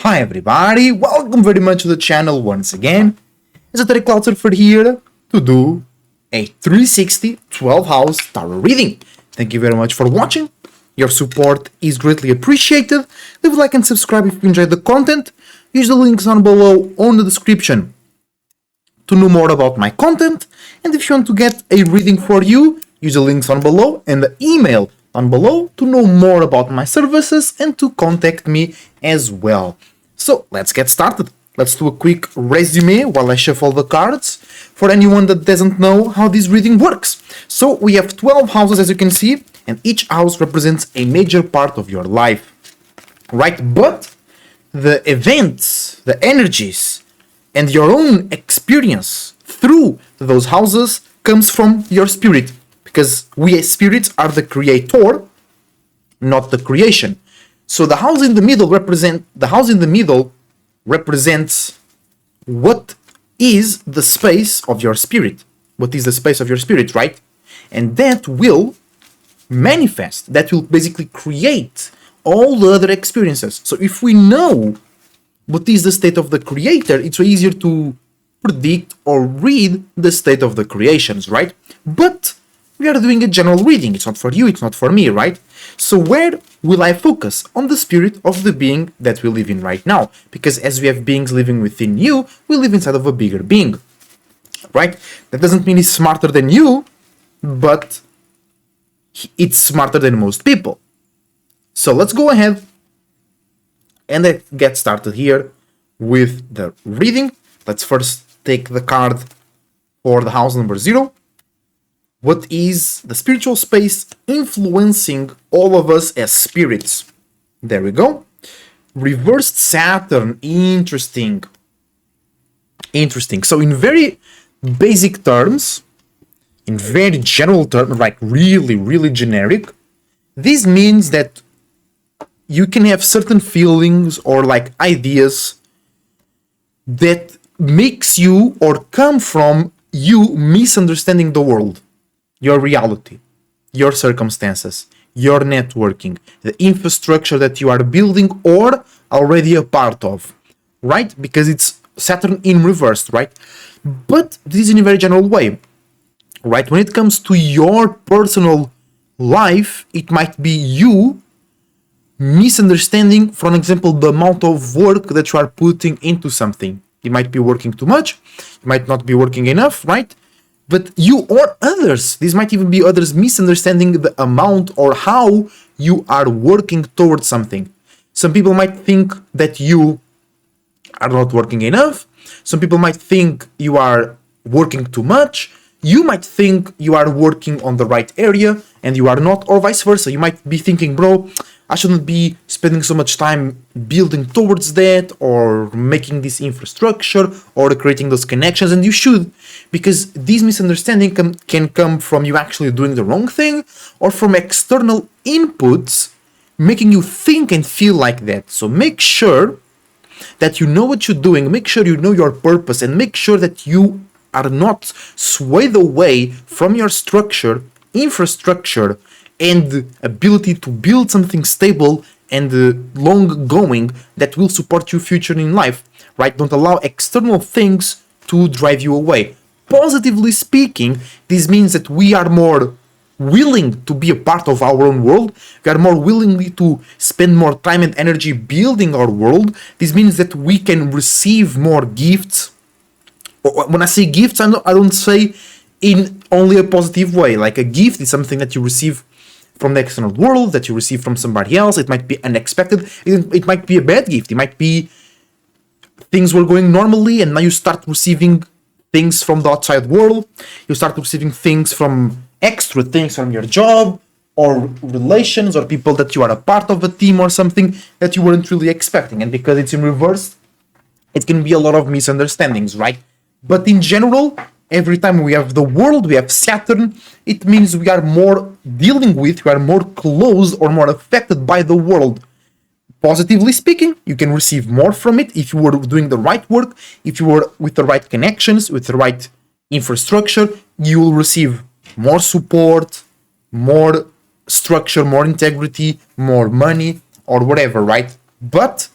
Hi everybody, welcome very much to the channel once again. It's a Cloud Surfer here to do a 360 12 house tarot reading. Thank you very much for watching. Your support is greatly appreciated. Leave a like and subscribe if you enjoyed the content. Use the links down below on the description to know more about my content. And if you want to get a reading for you, use the links down below and the email down below to know more about my services and to contact me as well. So let's get started. Let's do a quick resume while I shuffle the cards for anyone that doesn't know how this reading works. So we have 12 houses, as you can see, and each house represents a major part of your life, right? But the events, the energies, and your own experience through those houses comes from your spirit, because we as spirits are the creator, not the creation. So the house in the middle represents what is the space of your spirit. What is the space of your spirit, right? And that will manifest, that will basically create all the other experiences. So if we know what is the state of the creator, it's easier to predict or read the state of the creations, right? But we are doing a general reading. It's not for you, it's not for me, right? So where will I focus? On the spirit of the being that we live in right now. Because as we have beings living within you, we live inside of a bigger being, right? That doesn't mean he's smarter than you, but it's smarter than most people. So let's go ahead and let's get started here with the reading. Let's first take the card for the house number 0. What is the spiritual space influencing all of us as spirits? There we go. Reversed Saturn. Interesting. So in very basic terms, in very general terms, like really generic, this means that you can have certain feelings or like ideas that makes you or come from you misunderstanding the world, your reality, your circumstances, your networking, the infrastructure that you are building or already a part of, right? Because it's Saturn in reverse, right? But this is in a very general way, right? When it comes to your personal life, it might be you misunderstanding, for example, the amount of work that you are putting into something. You might be working too much, you might not be working enough, right? But you or others, this might even be others misunderstanding the amount or how you are working towards something. Some people might think that you are not working enough. Some people might think you are working too much. You might think you are working on the right area and you are not, or vice versa. You might be thinking, bro, I shouldn't be spending so much time building towards that or making this infrastructure or creating those connections, and you should, because this misunderstanding can come from you actually doing the wrong thing or from external inputs making you think and feel like that. So make sure that you know what you're doing, make sure you know your purpose, and make sure that you are not swayed away from your structure, infrastructure, and ability to build something stable and long going that will support your future in life, right? Don't allow external things to drive you away. Positively speaking, this means that we are more willing to be a part of our own world. We are more willingly to spend more time and energy building our world. This means that we can receive more gifts. When I say gifts, I don't say in only a positive way. Like a gift is something that you receive from the external world, that you receive from somebody else. It might be unexpected. It might be a bad gift. It might be things were going normally and now you start receiving things from the outside world. You start receiving things from extra things from your job or relations or people that you are a part of a team or something that you weren't really expecting. And because it's in reverse, it can be a lot of misunderstandings, right? But in general, every time we have the world, we have Saturn, it means we are more dealing with, we are more close or more affected by the world. Positively speaking, you can receive more from it if you were doing the right work, if you were with the right connections, with the right infrastructure, you will receive more support, more structure, more integrity, more money, or whatever, right? But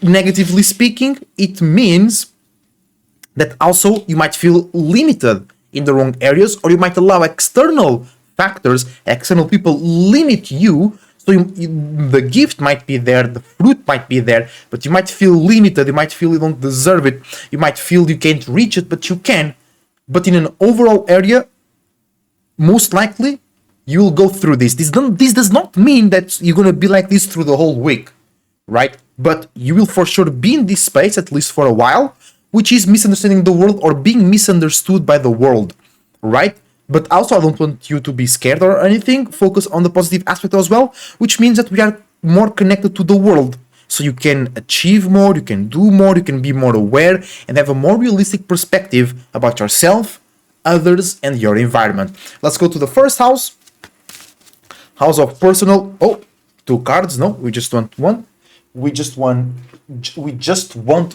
negatively speaking, it means that also you might feel limited in the wrong areas, or you might allow external factors, external people limit you. So the gift might be there, the fruit might be there, but you might feel limited, you might feel you don't deserve it, you might feel you can't reach it, but you can. But in an overall area, most likely you will go through this. This does not mean that you're going to be like this through the whole week, right? But you will for sure be in this space, at least for a while, which is misunderstanding the world or being misunderstood by the world, right? But also, I don't want you to be scared or anything. Focus on the positive aspect as well, which means that we are more connected to the world. So you can achieve more, you can do more, you can be more aware, and have a more realistic perspective about yourself, others, and your environment. Let's go to the first house. House of personal. Oh, 2 cards. No, we just want one. We just want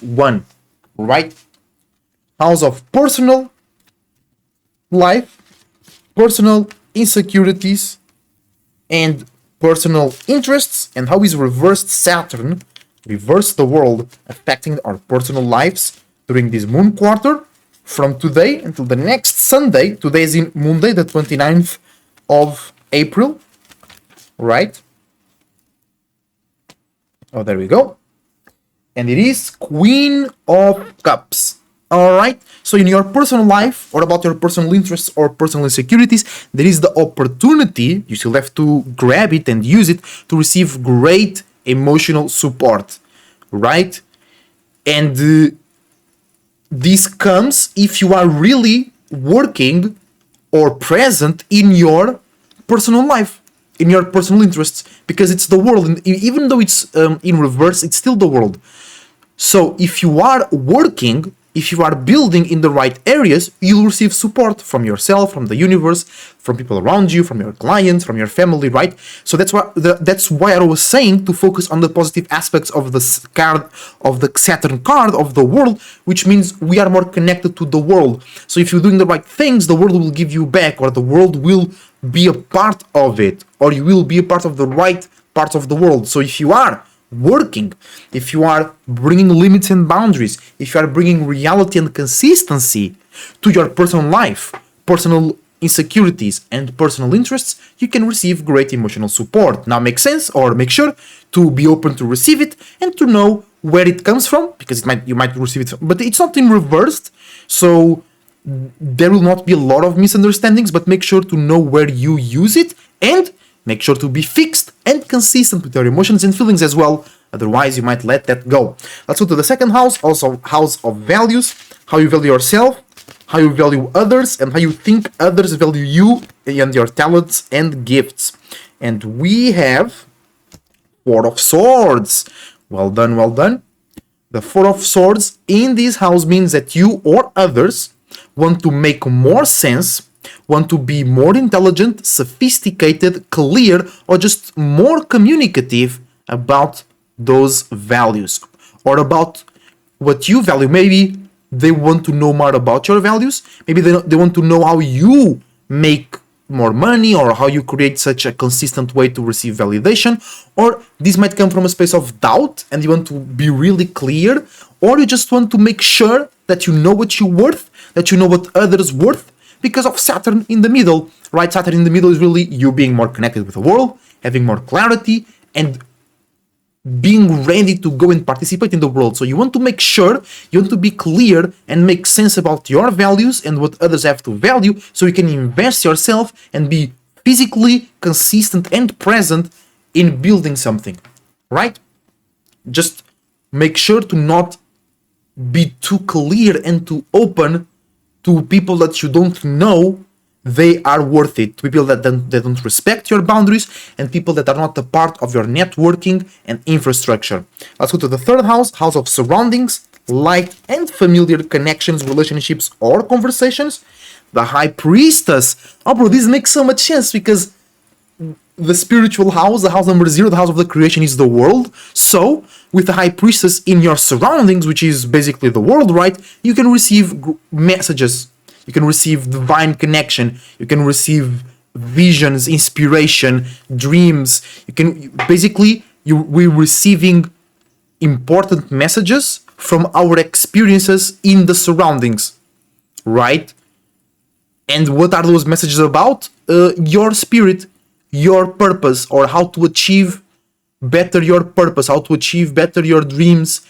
one. Right? House of personal life, personal insecurities, and personal interests, and how is reversed Saturn, reverse the world, affecting our personal lives during this moon quarter from today until the next Sunday. Today is in Monday, the 29th of April, right? Oh, there we go. And it is Queen of Cups. All right. So in your personal life, or about your personal interests or personal insecurities, there is the opportunity. You still have to grab it and use it to receive great emotional support, right? And this comes if you are really working or present in your personal life, in your personal interests, because it's the world. And even though it's in reverse, it's still the world. So if you are working, if you are building in the right areas, you'll receive support from yourself, from the universe, from people around you, from your clients, from your family, right? So that's why I was saying to focus on the positive aspects of the card, of the Saturn card, of the world, which means we are more connected to the world. So if you're doing the right things, the world will give you back, or the world will be a part of it, or you will be a part of the right parts of the world. So if you are working, if you are bringing limits and boundaries, if you are bringing reality and consistency to your personal life, personal insecurities, and personal interests, you can receive great emotional support. Now, make sense, or make sure to be open to receive it and to know where it comes from, because you might receive it, but it's not in reversed, so there will not be a lot of misunderstandings. But make sure to know where you use it, and make sure to be fixed and consistent with your emotions and feelings as well. Otherwise, you might let that go. Let's go to the second house, also house of values. How you value yourself, how you value others, and how you think others value you and your talents and gifts. And we have Four of Swords. Well done, well done. The Four of Swords in this house means that you or others want to make more sense, want to be more intelligent, sophisticated, clear, or just more communicative about those values, or about what you value. Maybe they want to know more about your values. Maybe they want to know how you make more money, or how you create such a consistent way to receive validation. Or this might come from a space of doubt and you want to be really clear, or you just want to make sure that you know what you're worth, that you know what others worth, because of Saturn in the middle, right? Saturn in the middle is really you being more connected with the world, having more clarity, and being ready to go and participate in the world. So you want to make sure, you want to be clear and make sense about your values and what others have to value, so you can invest yourself and be physically consistent and present in building something, right? Just make sure to not be too clear and too open to people that you don't know they are worth it, to people that don't respect your boundaries, and people that are not a part of your networking and infrastructure. Let's go to the third house, house of surroundings, light and familiar connections, relationships, or conversations. The High Priestess. Oh bro, this makes so much sense, because the spiritual house, the house number 0, the house of the creation, is the world. So with the High Priestess in your surroundings, which is basically the world, right, you can receive messages, you can receive divine connection, you can receive visions, inspiration, dreams. You can basically, we're receiving important messages from our experiences in the surroundings, right? And what are those messages about? Your spirit, your purpose, or how to achieve better your purpose, how to achieve better your dreams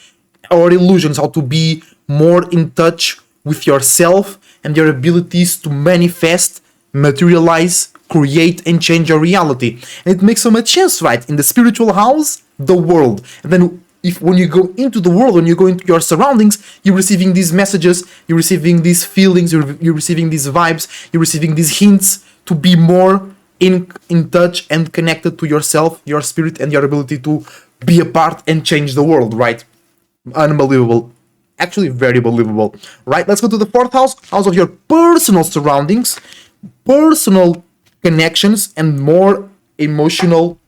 or illusions, how to be more in touch with yourself and your abilities to manifest, materialize, create, and change your reality. And it makes so much sense, right? In the spiritual house, the world. And then when you go into the world, when you go into your surroundings, you're receiving these messages, you're receiving these feelings, you're receiving these vibes, you're receiving these hints to be more in touch and connected to yourself, your spirit, and your ability to be a part and change the world, right? Unbelievable. Actually, very believable. Right, let's go to the fourth house, house of your personal surroundings, personal connections, and more emotional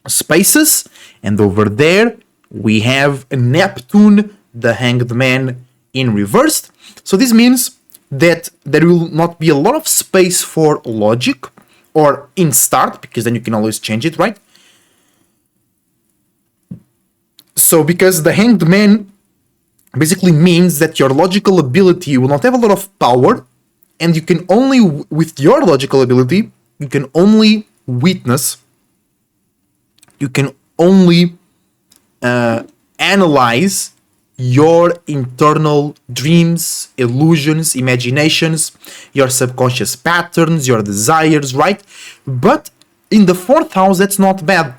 spaces. And over there, we have Neptune, the Hanged Man, in reversed. So this means that there will not be a lot of space for logic or in start, because then you can always change it, right? So because the Hanged Man basically means that your logical ability will not have a lot of power, and you can only, with your logical ability, you can only witness, you can only analyze your internal dreams, illusions, imaginations, your subconscious patterns, your desires, right? But in the fourth house, that's not bad,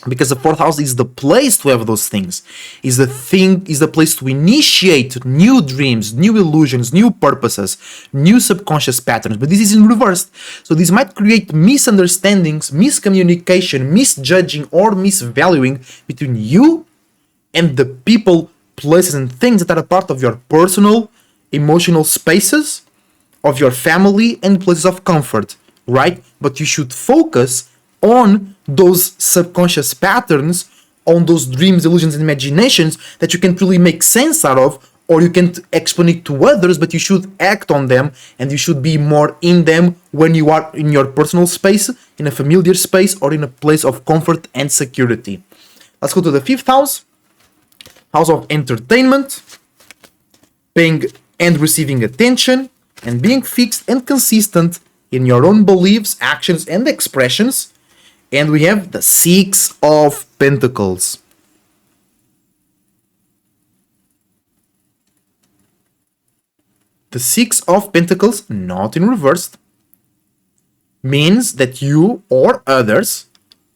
because the fourth house is the place to have those things, is the place to initiate new dreams, new illusions, new purposes, new subconscious patterns. But this is in reverse, so this might create misunderstandings, miscommunication, misjudging, or misvaluing between you and the people, places, and things that are a part of your personal emotional spaces, of your family, and places of comfort, right? But you should focus on those subconscious patterns, on those dreams, illusions, and imaginations that you can't really make sense out of, or you can't explain it to others, but you should act on them, and you should be more in them when you are in your personal space, in a familiar space, or in a place of comfort and security. Let's go to the fifth house, house of entertainment, paying and receiving attention, and being fixed and consistent in your own beliefs, actions, and expressions. And we have the Six of Pentacles. The Six of Pentacles, not in reverse, means that you or others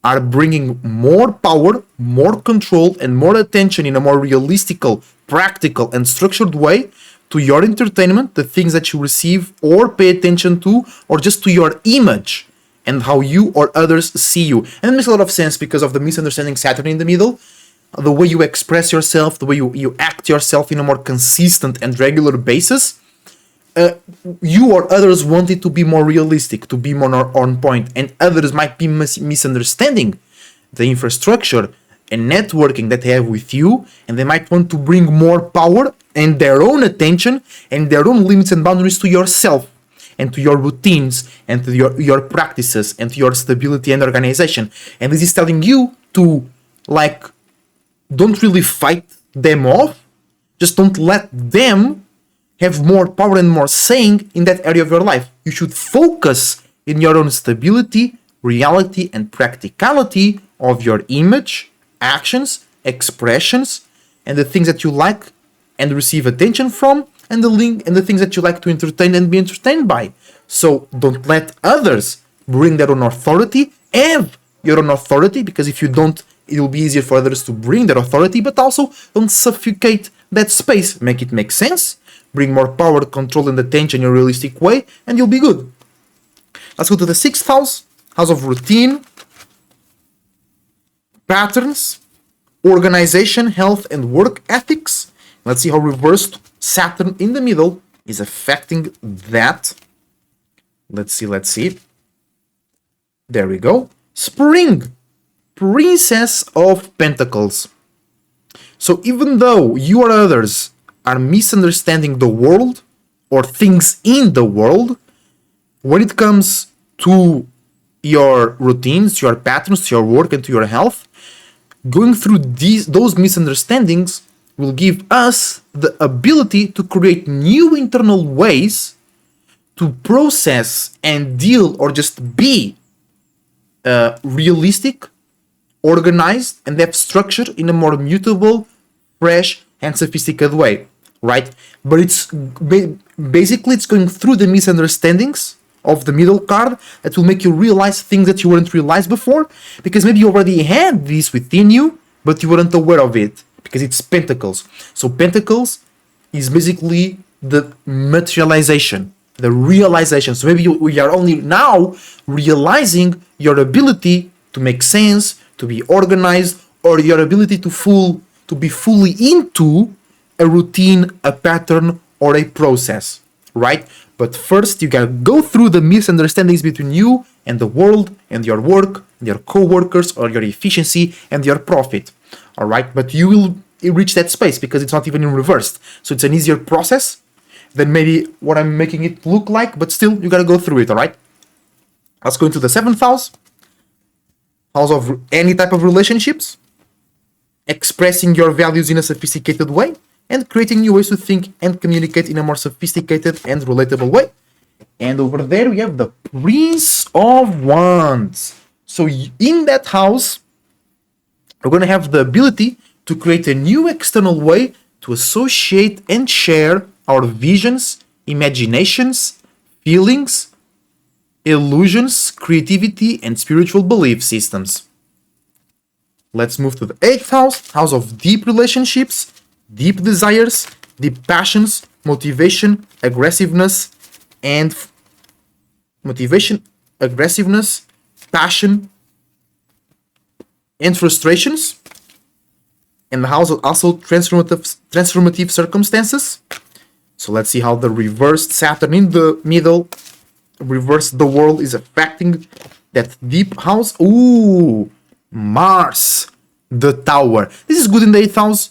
are bringing more power, more control, and more attention in a more realistical, practical, and structured way to your entertainment, the things that you receive or pay attention to, or just to your image and how you or others see you. And it makes a lot of sense because of the misunderstanding Saturn in the middle, the way you express yourself, the way you act yourself in a more consistent and regular basis. You or others want it to be more realistic, to be more on point, and others might be misunderstanding the infrastructure and networking that they have with you, and they might want to bring more power and their own attention and their own limits and boundaries to yourself and to your routines and to your practices and to your stability and organization. And this is telling you to, like, don't really fight them off, just don't let them have more power and more saying in that area of your life. You should focus in your own stability, reality, and practicality of your image, actions, expressions, and the things that you like and receive attention from, and the things that you like to entertain and be entertained by. So don't let others bring their own authority. Have your own authority, because if you don't, it will be easier for others to bring their authority, but also don't suffocate that space. Make it make sense. Bring more power, control, and attention in a realistic way, and you'll be good. Let's go to the sixth house, house of routine, patterns, organization, health, and work ethics. Let's see how reversed Saturn in the middle is affecting that. Let's see. There we go. Spring, Princess of Pentacles. So even though you or others are misunderstanding the world or things in the world, when it comes to your routines, to your patterns, to your work, and to your health, Going through those misunderstandings will give us the ability to create new internal ways to process and deal or just be realistic, organized, and have structure in a more mutable, fresh, and sophisticated way, right? But it's basically it's going through the misunderstandings of the middle card that will make you realize things that you weren't realized before, because maybe you already had this within you, but you weren't aware of it, because it's Pentacles. So Pentacles is basically the materialization, the realization. So maybe we are only now realizing your ability to make sense, to be organized, or your ability to be fully into a routine, a pattern, or a process, right? But first, you gotta go through the misunderstandings between you and the world, and your work, and your co-workers, or your efficiency, and your profit, all right? But you will reach that space because it's not even in reversed. So it's an easier process than maybe what I'm making it look like, but still, you gotta go through it, all right? Let's go into the 7th house. House of any type of relationships. Expressing your values in a sophisticated way, and creating new ways to think and communicate in a more sophisticated and relatable way. And over there we have the Prince of Wands. So in that house, we're going to have the ability to create a new external way to associate and share our visions, imaginations, feelings, illusions, creativity, and spiritual belief systems. Let's move to the 8th house, house of deep relationships, deep desires, deep passions, motivation, aggressiveness, and passion, and frustrations. And the house of also transformative circumstances. So let's see how the reversed Saturn in the middle, reversed the world, is affecting that deep house. Ooh, Mars, the Tower. This is good in the 8th house.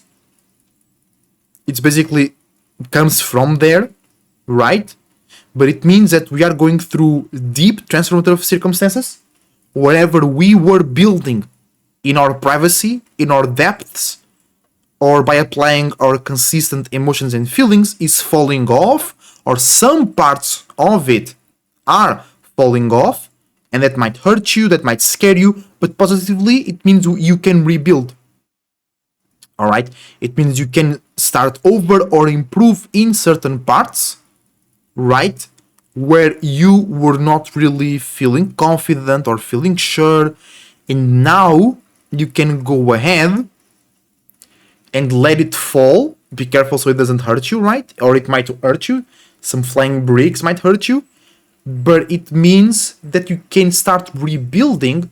It's basically comes from there, right? But it means that we are going through deep transformative circumstances. Wherever we were building in our privacy, in our depths, or by applying our consistent emotions and feelings is falling off, or some parts of it are falling off, and that might hurt you, that might scare you, but positively it means you can rebuild. All right, it means you can start over or improve in certain parts, right, where you were not really feeling confident or feeling sure, and now you can go ahead and let it fall. Be careful so it doesn't hurt you, right? Or it might hurt you. Some flying bricks might hurt you, but it means that you can start rebuilding.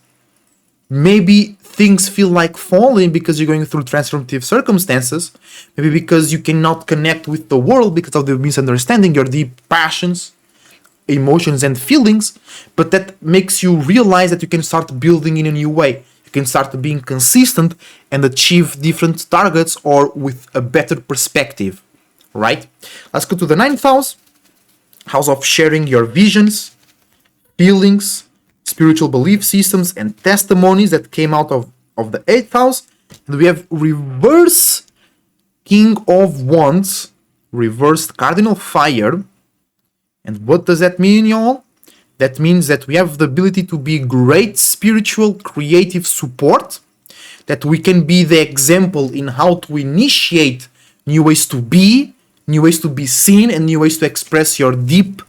Maybe things feel like falling because you're going through transformative circumstances. Maybe because you cannot connect with the world because of the misunderstanding, your deep passions, emotions, and feelings. But that makes you realize that you can start building in a new way. You can start being consistent and achieve different targets or with a better perspective, right? Let's go to the 9th house. House of sharing your visions, feelings, spiritual belief systems, and testimonies that came out of the 8th house. And we have reverse King of Wands, reversed Cardinal Fire. And what does that mean, y'all? That means that we have the ability to be great spiritual creative support, that we can be the example in how to initiate new ways to be, new ways to be seen, and new ways to express your deep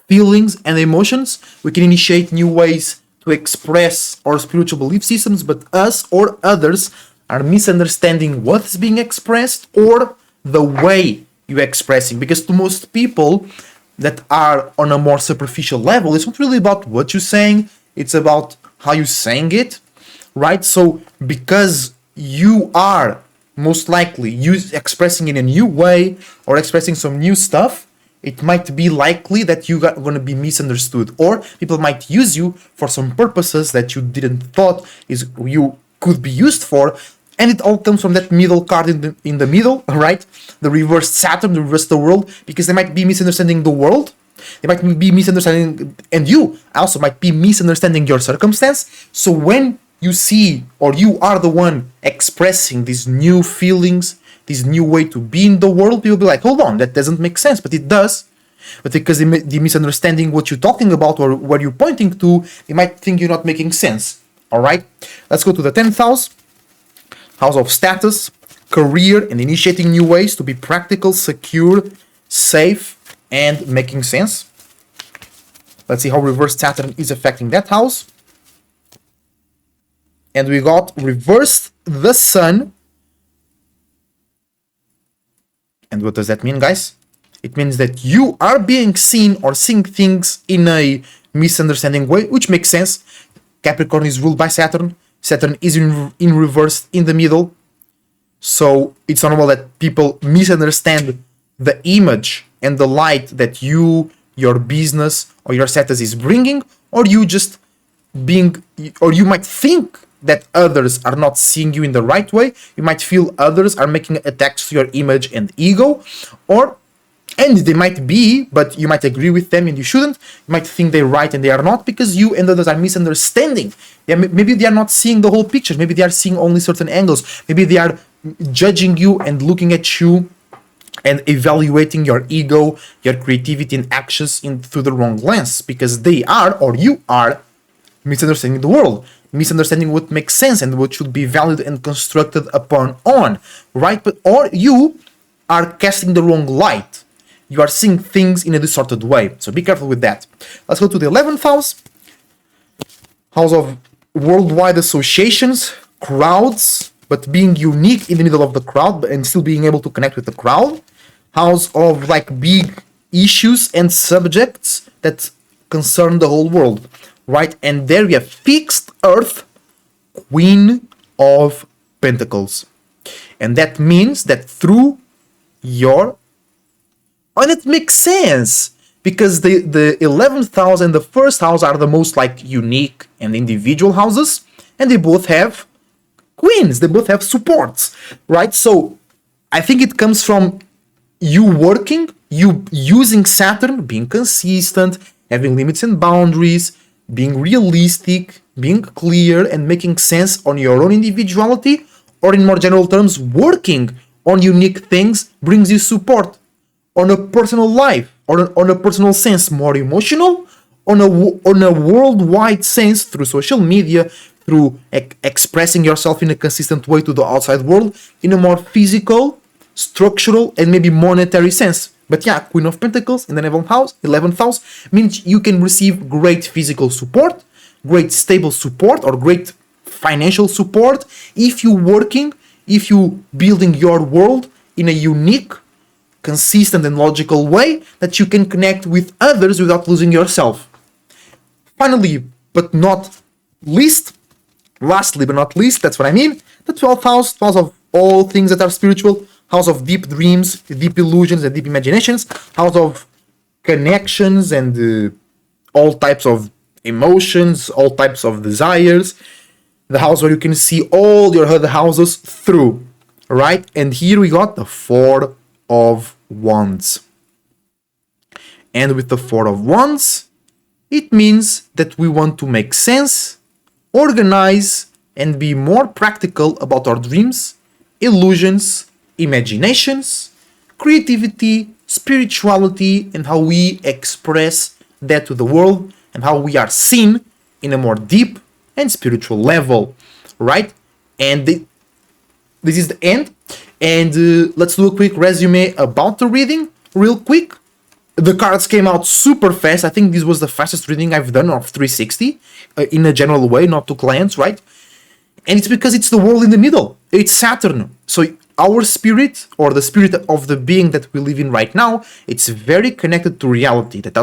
feelings and emotions. We can initiate new ways to express our spiritual belief systems, but us or others are misunderstanding what's being expressed or the way you're expressing. Because to most people that are on a more superficial level, it's not really about what you're saying, it's about how you're saying it, right? So because you are most likely expressing in a new way or expressing some new stuff, it might be likely that you are going to be misunderstood, or people might use you for some purposes that you didn't thought you could be used for. And it all comes from that middle card in the middle, right? The reversed Saturn, the reversed the world, because they might be misunderstanding the world. They might be misunderstanding, and you also might be misunderstanding your circumstance. So when you see, or you are the one expressing these new feelings, this new way to be in the world, people will be like, hold on, that doesn't make sense, but it does. But because the misunderstanding what you're talking about or what you're pointing to, they might think you're not making sense. All right, let's go to the 10th house, house of status, career, and initiating new ways to be practical, secure, safe, and making sense. Let's see how reversed Saturn is affecting that house. And we got reversed the sun. And what does that mean, guys? It means that you are being seen or seeing things in a misunderstanding way, which makes sense. Capricorn is ruled by Saturn. Saturn is in reverse in the middle. So it's normal that people misunderstand the image and the light that you, your business, or your status is bringing, or you just or you might think that others are not seeing you in the right way. You might feel others are making attacks to your image and ego, and they might be, but you might agree with them and you shouldn't. You might think they're right and they are not, because you and others are misunderstanding. Maybe they are not seeing the whole picture. Maybe they are seeing only certain angles. Maybe they are judging you and looking at you and evaluating your ego, your creativity and actions through the wrong lens, because they are, or you are, misunderstanding the world, misunderstanding what makes sense and what should be valued and constructed upon right? But or you are casting the wrong light. You are seeing things in a distorted way. So be careful with that. Let's go to the 11th house. House of worldwide associations, crowds, but being unique in the middle of the crowd and still being able to connect with the crowd. House of like big issues and subjects that concern the whole world, right? And there we have fixed Earth, Queen of Pentacles. And that means that through your... And it makes sense, because the 11th house and the first house are the most like unique and individual houses, and they both have queens, they both have supports, right? So I think it comes from you working, you using Saturn, being consistent, having limits and boundaries, being realistic, being clear, and making sense on your own individuality, or in more general terms, working on unique things brings you support on a personal life, or on a personal sense, more emotional, on a worldwide sense, through social media, through expressing yourself in a consistent way to the outside world, in a more physical, structural, and maybe monetary sense. But yeah, Queen of Pentacles in the 11th house means you can receive great physical support, great stable support, or great financial support if you working, if you building your world in a unique, consistent and logical way that you can connect with others without losing yourself. Finally, but not least, lastly but not least, that's what I mean, the 12th house, house of all things that are spiritual, house of deep dreams, deep illusions and deep imaginations, house of connections and all types of emotions, all types of desires, the house where you can see all your other houses through, right? And here we got the Four of Wands. And with the Four of Wands, it means that we want to make sense, organize, and be more practical about our dreams, illusions, imaginations, creativity, spirituality, and how we express that to the world, and how we are seen in a more deep and spiritual level, right? And this is the end. And let's do a quick resume about the reading real quick. The cards came out super fast. I think this was the fastest reading I've done of 360 in a general way, not to clients, right? And it's because it's the world in the middle. It's Saturn. So our spirit, or the spirit of the being that we live in right now, it's very connected to reality. That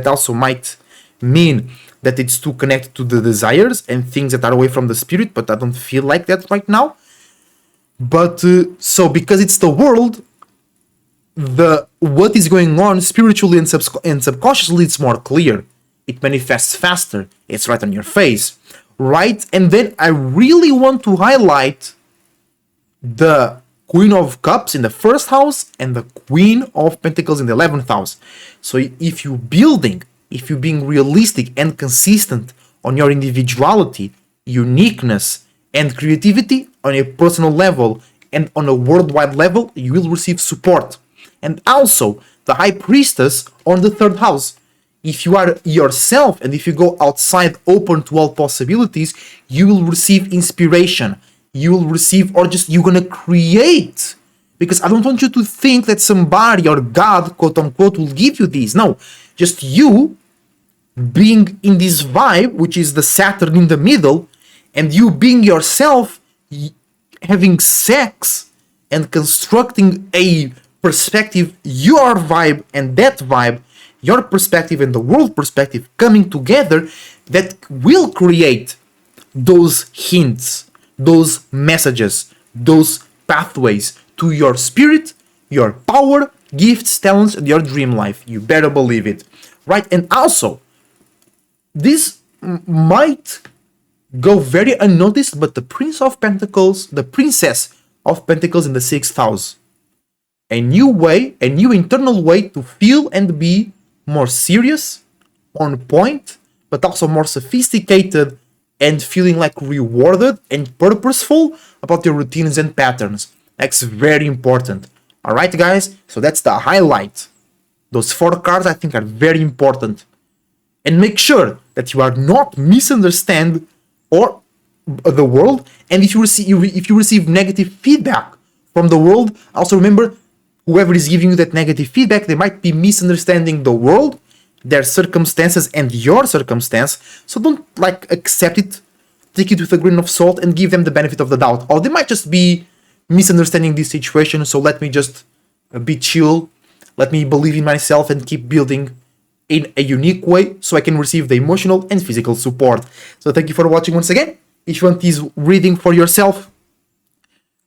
also might mean that it's too connected to the desires and things that are away from the spirit, but I don't feel like that right now. But so because it's the world, what is going on spiritually and subconsciously, it's more clear. It manifests faster. It's right on your face, right? And then I really want to highlight the Queen of Cups in the first house and the Queen of Pentacles in the 11th house. So if you're being realistic and consistent on your individuality, uniqueness, and creativity on a personal level and on a worldwide level, you will receive support. And also, the High Priestess on the third house. If you are yourself and if you go outside open to all possibilities, you will receive inspiration. You will receive, or just you're gonna create. Because I don't want you to think that somebody or God, quote unquote, will give you these. No, just you being in this vibe, which is the Saturn in the middle, and you being yourself, having sex and constructing a perspective, your vibe and that vibe, your perspective and the world perspective coming together, that will create those hints, those messages, those pathways to your spirit, your power, gifts, talents, and your dream life. You better believe it, right? And also, this might go very unnoticed, but the Prince of Pentacles, the Princess of Pentacles in the 6th house, a new way, a new internal way to feel and be more serious, on point, but also more sophisticated and feeling like rewarded and purposeful about your routines and patterns. That's very important. Alright guys, so that's the highlight. Those 4 cards I think are very important. And make sure that you are not misunderstand or the world, and if you receive negative feedback from the world, also remember, whoever is giving you that negative feedback, they might be misunderstanding the world, their circumstances, and your circumstance. So don't accept it, take it with a grain of salt, and give them the benefit of the doubt. Or they might just be misunderstanding this situation. So let me just be chill. Let me believe in myself and keep building in a unique way so I can receive the emotional and physical support. So thank you for watching once again. If you want this reading for yourself,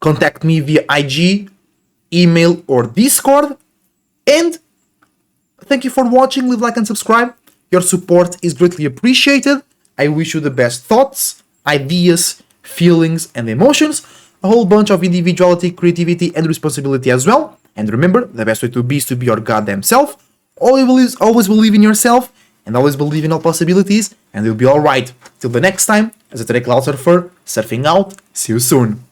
contact me via IG, email, or Discord. And thank you for watching. Leave a like and subscribe. Your support is greatly appreciated. I wish you the best thoughts, ideas, feelings, and emotions. A whole bunch of individuality, creativity, and responsibility as well. And remember, the best way to be is to be your goddamn self. Always believe in yourself, and always believe in all possibilities, and you'll be alright. Till the next time, as a Cloud Surfer, surfing out. See you soon.